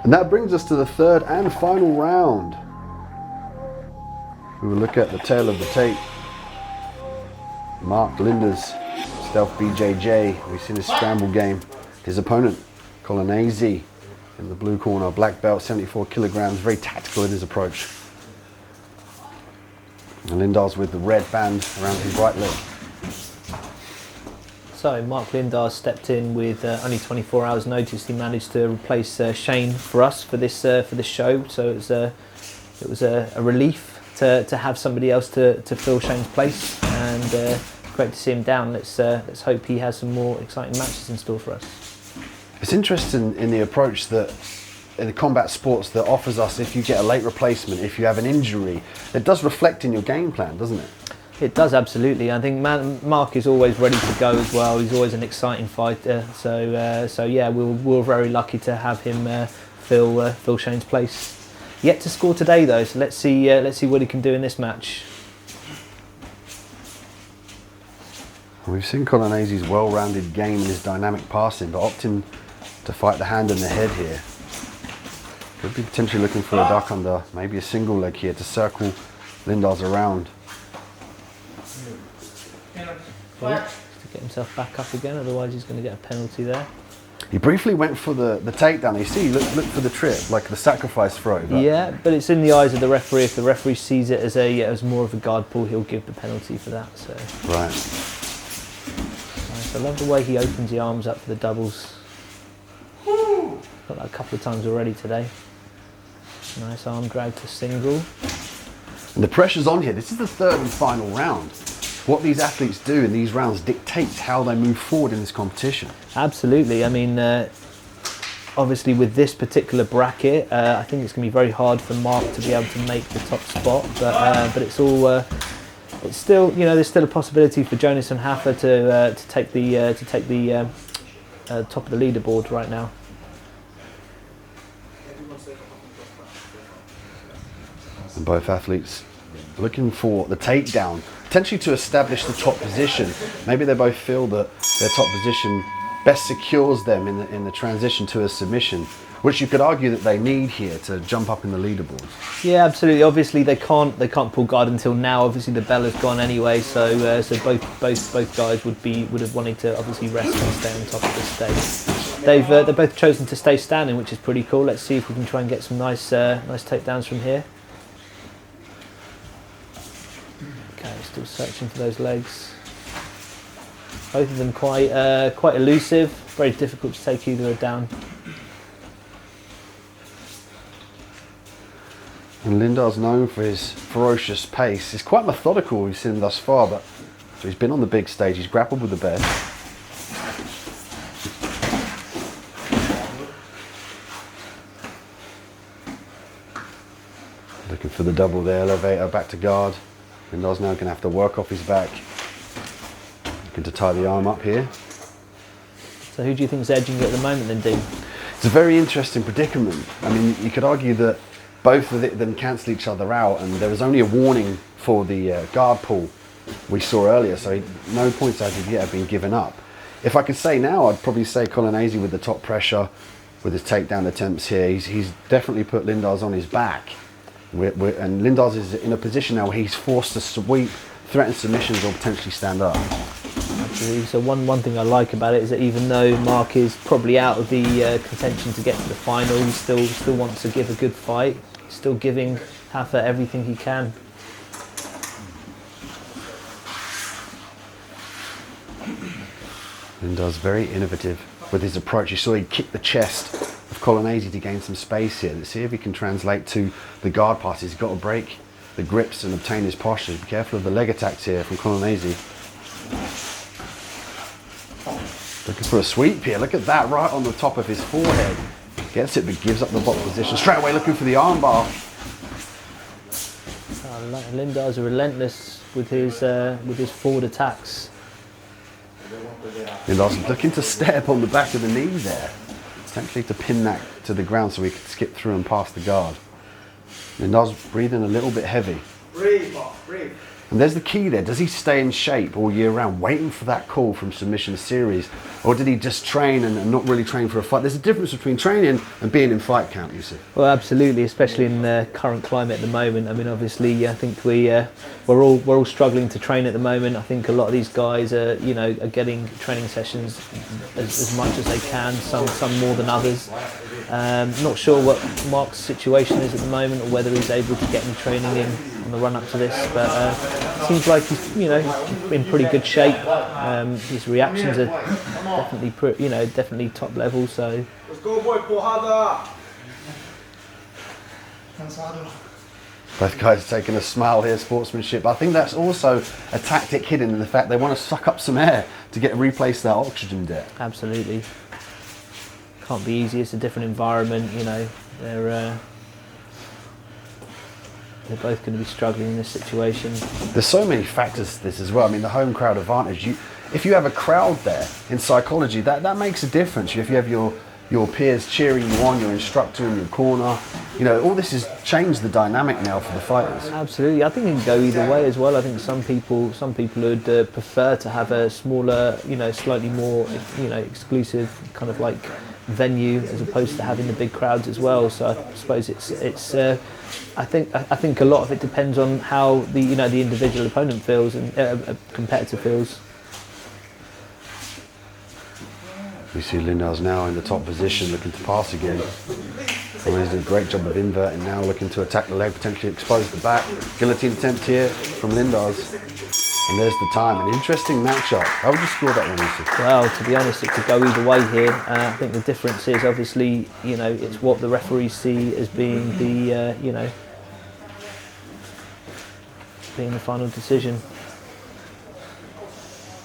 And that brings us to the third and final round. We will look at the tail of the tape. Mark Lindars, Stealth BJJ. We've seen his scramble game. His opponent, Colonese, in the blue corner, black belt, 74 kilograms, very tactical in his approach. And Lindars with the red band around his right leg. So Mark Lindars stepped in with only 24 hours notice. He managed to replace Shane for us for this show. So it was a relief to have somebody else to fill Shane's place, and great to see him down. Let's hope he has some more exciting matches in store for us. It's interesting in the approach that in the combat sports that offers us, if you get a late replacement, if you have an injury, it does reflect in your game plan, doesn't it? It does, absolutely. I think Mark is always ready to go as well. He's always an exciting fighter. So yeah, we're very lucky to have him fill Shane's place. Yet to score today though, so let's see what he can do in this match. We've seen Colonese's well-rounded game and his dynamic passing, but opting to fight the hand and the head here. Could be potentially looking for a duck under, maybe a single leg here to circle Lindars around. To get himself back up again, otherwise he's going to get a penalty there. He briefly went for the takedown. You see, he looked for the trip, like the sacrifice throw. But yeah, but it's in the eyes of the referee. If the referee sees it as more of a guard pull, he'll give the penalty for that. So right. Nice. I love the way he opens the arms up for the doubles. Got that a couple of times already today. Nice arm drag to single. And the pressure's on here. This is the third and final round. What these athletes do in these rounds dictates how they move forward in this competition. Absolutely. I mean, obviously with this particular bracket, I think it's going to be very hard for Mark to be able to make the top spot. But it's all, it's still, you know, there's still a possibility for Jonas and Hafa to take the top of the leaderboard right now. And both athletes looking for the takedown, potentially to establish the top position. Maybe they both feel that their top position best secures them in the transition to a submission, which you could argue that they need here to jump up in the leaderboard. Yeah, absolutely. Obviously, they can't pull guard until now. Obviously, the bell has gone anyway, so both guys would have wanted to obviously rest and stay on top of the stage. They've both chosen to stay standing, which is pretty cool. Let's see if we can try and get some nice takedowns from here. Okay, still searching for those legs. Both of them quite elusive. Very difficult to take either down. And Lindars, known for his ferocious pace, is quite methodical. We've seen him thus far, but so he's been on the big stage. He's grappled with the best. Looking for the double there, elevator back to guard. Lindars now going to have to work off his back. Looking to tie the arm up here. So who do you think's edging it at the moment then, Dean? It's a very interesting predicament. I mean, you could argue that both of them cancel each other out, and there was only a warning for the guard pull we saw earlier, so no points as of yet have been given up. If I could say now, I'd probably say Colonese with the top pressure, with his takedown attempts here. He's definitely put Lindars on his back. And Lindars is in a position now where he's forced to sweep, threaten submissions, or potentially stand up. Absolutely. So one thing I like about it is that even though Mark is probably out of the contention to get to the final, he still wants to give a good fight. He's still giving Hafa everything he can. Lindars very innovative with his approach. You saw he kicked the chest of Colonese to gain some space here. Let's see if he can translate to the guard pass. He's got to break the grips and obtain his posture. Be careful of the leg attacks here from Colonese. Looking for a sweep here. Look at that, right on the top of his forehead. Gets it, but gives up the bottom position. Straight away looking for the armbar. Lindars are relentless with his forward attacks. Lindars looking to step on the back of the knee there. Potentially to pin that to the ground so he could skip through and past the guard. Lindars breathing a little bit heavy. Breathe, Bob, breathe. And there's the key there. Does he stay in shape all year round, waiting for that call from submission series? Or did he just train and not really train for a fight? There's a difference between training and being in fight camp, you see. Well, absolutely, especially in the current climate at the moment. I mean, obviously, I think we're all struggling to train at the moment. I think a lot of these guys are getting training sessions as much as they can. Some more than others. Not sure what Mark's situation is at the moment, or whether he's able to get any training in on the run up to this, but it seems like he's in pretty good shape. His reactions are definitely top level. So Let's go, boy, porrada! Both guys taking a smile here, sportsmanship. I think that's also a tactic hidden in the fact they want to suck up some air to replace that oxygen debt. Absolutely, can't be easy. It's a different environment. They're both going to be struggling in this situation. There's so many factors to this as well. I mean, the home crowd advantage. If you have a crowd there, in psychology, that makes a difference. If you have your peers cheering you on, your instructor in your corner, all this has changed the dynamic now for the fighters. Absolutely, I think it can go either way as well. I think some people would prefer to have a smaller, slightly more, exclusive kind of like venue as opposed to having the big crowds as well. So I suppose it's. I think a lot of it depends on how the individual opponent feels and competitor feels. We see Lindars now in the top position, looking to pass again. He's doing a great job of inverting now, looking to attack the leg, potentially expose the back. Guillotine attempt here from Lindars. And there's the time. An interesting matchup. How would you score that one, Yusuf? Well, to be honest, it could go either way here. I think the difference is obviously, it's what the referees see as being the, being the final decision.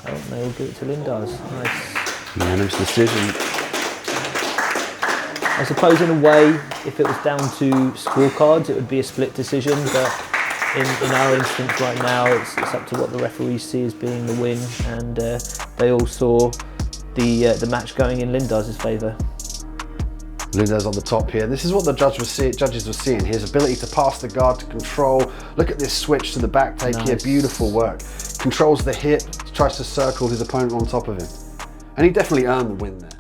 Oh, they will give it to Lindars. Nice. Unanimous decision. I suppose in a way, if it was down to scorecards, it would be a split decision, but in our instance right now, it's up to what the referees see as being the win, and they all saw the match going in Lindars' favour. Lindars on the top here. This is what the judges were seeing. His ability to pass the guard to control. Look at this switch to the back take here. Beautiful work. Controls the hip, tries to circle his opponent on top of him. And he definitely earned the win there.